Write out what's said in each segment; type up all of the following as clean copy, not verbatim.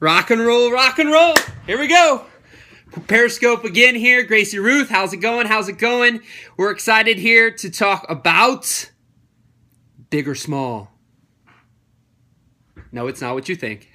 Rock and roll, rock and roll. Here we go. Periscope again here. Gracie Ruth, how's it going? How's it going? We're excited here to talk about big or small. No, it's not what you think.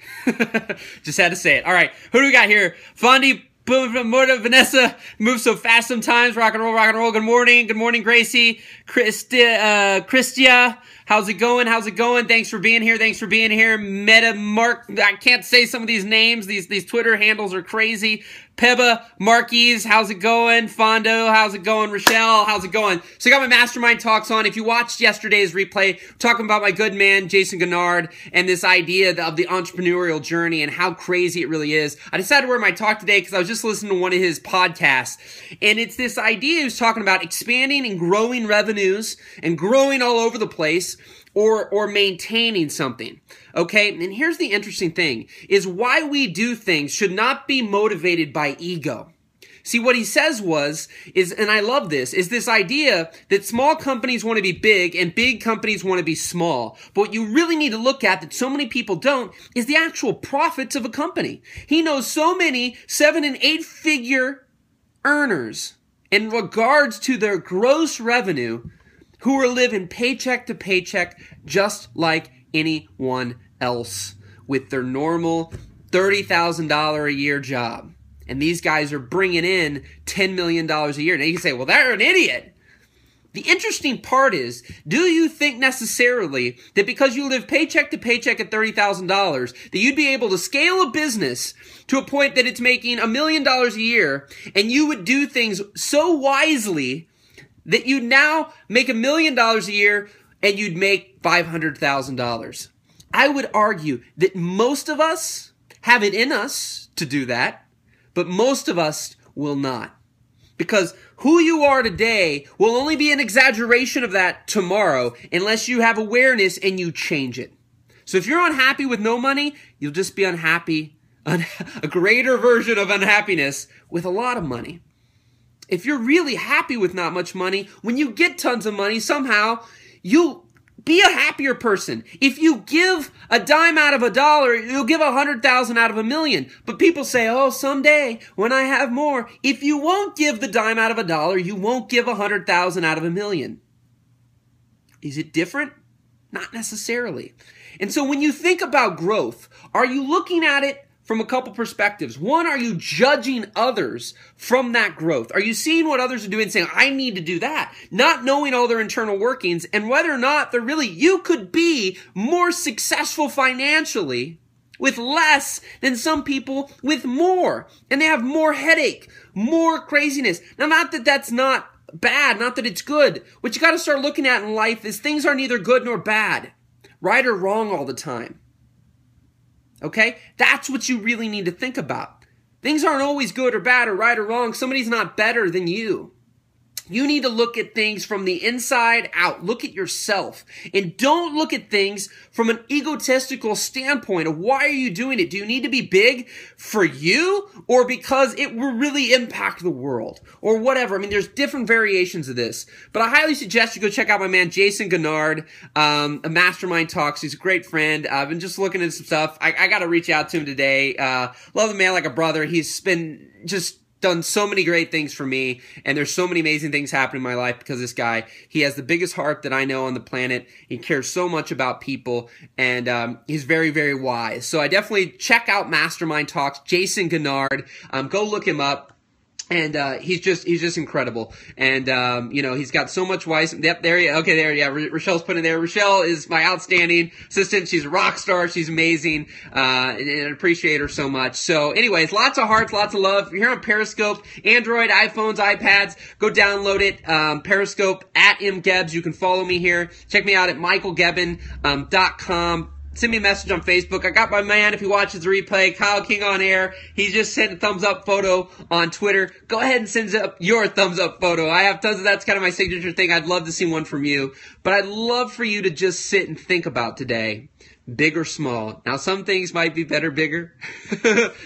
Just had to say it. All right, who do we got here? Fondi, Vanessa, move so fast sometimes. Rock and roll, rock and roll. Good morning. Good morning, Gracie. Christia, how's it going? How's it going? Thanks for being here. Thanks for being here. Meta Mark, I can't say some of these names. These Twitter handles are crazy. Peba, Marquise, how's it going? Fondo, how's it going? Rochelle, how's it going? So I got my mastermind talks on. If you watched yesterday's replay, talking about my good man, Jason Gennard, and this idea of the entrepreneurial journey and how crazy it really is. I decided to wear my talk today because I was just listening to one of his podcasts. And it's this idea he was talking about expanding and growing revenues and growing all over the place, or maintaining something, okay? And here's the interesting thing, is why we do things should not be motivated by ego. See, what he says is, and I love this, is this idea that small companies want to be big and big companies want to be small. But what you really need to look at that so many people don't is the actual profits of a company. He knows so many 7- and 8-figure earners in regards to their gross revenue who are living paycheck to paycheck just like anyone else with their normal $30,000 a year job. And these guys are bringing in $10 million a year. Now you can say, well, they're an idiot. The interesting part is, do you think necessarily that because you live paycheck to paycheck at $30,000 that you'd be able to scale a business to a point that it's making $1 million a year and you would do things so wisely that you'd now make $1 million a year and you'd make $500,000. I would argue that most of us have it in us to do that, but most of us will not. Because who you are today will only be an exaggeration of that tomorrow unless you have awareness and you change it. So if you're unhappy with no money, you'll just be unhappy, a greater version of unhappiness with a lot of money. If you're really happy with not much money, when you get tons of money, somehow you'll be a happier person. If you give a dime out of $1, you'll give 100,000 out of $1 million. But people say, oh, someday when I have more. If you won't give the dime out of $1, you won't give 100,000 out of $1 million. Is it different? Not necessarily. And so when you think about growth, are you looking at it from a couple perspectives? One, are you judging others from that growth? Are you seeing what others are doing and saying, I need to do that? Not knowing all their internal workings and whether or not they're really, you could be more successful financially with less than some people with more. And they have more headache, more craziness. Now, not that that's not bad, not that it's good. What you got to start looking at in life is things are neither good nor bad, right or wrong all the time. Okay? That's what you really need to think about. Things aren't always good or bad or right or wrong. Somebody's not better than you. You need to look at things from the inside out. Look at yourself. And don't look at things from an egotistical standpoint of why are you doing it? Do you need to be big for you or because it will really impact the world or whatever? I mean, there's different variations of this. But I highly suggest you go check out my man, Jason Gennard, a Mastermind Talks. He's a great friend. I've been just looking at some stuff. I got to reach out to him today. Love the man like a brother. He's been just done so many great things for me, and there's so many amazing things happening in my life because this guy, he has the biggest heart that I know on the planet. He cares so much about people, and he's very, very wise. So I definitely check out Mastermind Talks, Jason Gennard. Go look him up. And he's just incredible. And you know, he's got so much wise. Yep, there you okay, there, yeah. Rochelle's put in there. Rochelle is my outstanding assistant. She's a rock star. She's amazing. And I appreciate her so much. So anyways, lots of hearts, lots of love. If you're here on Periscope, Android, iPhones, iPads, go download it. Periscope at mgebs. You can follow me here. Check me out at michaelgebben.com. Send me a message on Facebook. I got my man, if he watches the replay, Kyle King on air. He just sent a thumbs up photo on Twitter. Go ahead and send up your thumbs up photo. I have tons of that's kind of my signature thing. I'd love to see one from you. But I'd love for you to just sit and think about today. big or small. Now, some things might be better bigger.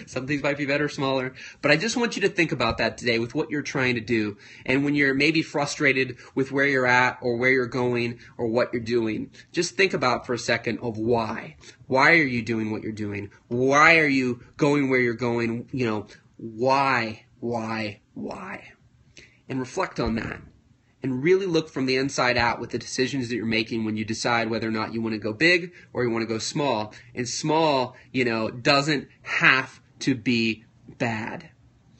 Some things might be better smaller. But I just want you to think about that today with what you're trying to do. And when you're maybe frustrated with where you're at or where you're going or what you're doing, just think about for a second of why. Why are you doing what you're doing? Why are you going where you're going? You know, why? And reflect on that. And really look from the inside out with the decisions that you're making when you decide whether or not you want to go big or you want to go small. And small, you know, doesn't have to be bad.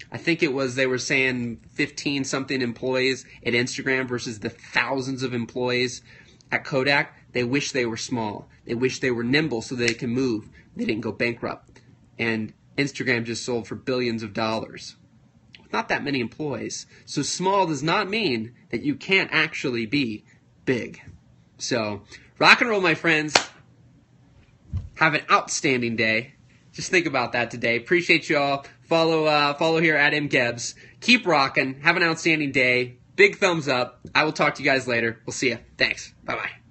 I think it was, they were saying 15-something employees at Instagram versus the thousands of employees at Kodak. They wish they were small. They wish they were nimble so they can move. They didn't go bankrupt. And Instagram just sold for billions of dollars. Not that many employees. So small does not mean that you can't actually be big. So rock and roll, my friends. Have an outstanding day. Just think about that today. Appreciate you all. Follow here at mgebbs. Keep rocking. Have an outstanding day. Big thumbs up. I will talk to you guys later. We'll see you. Thanks. Bye-bye.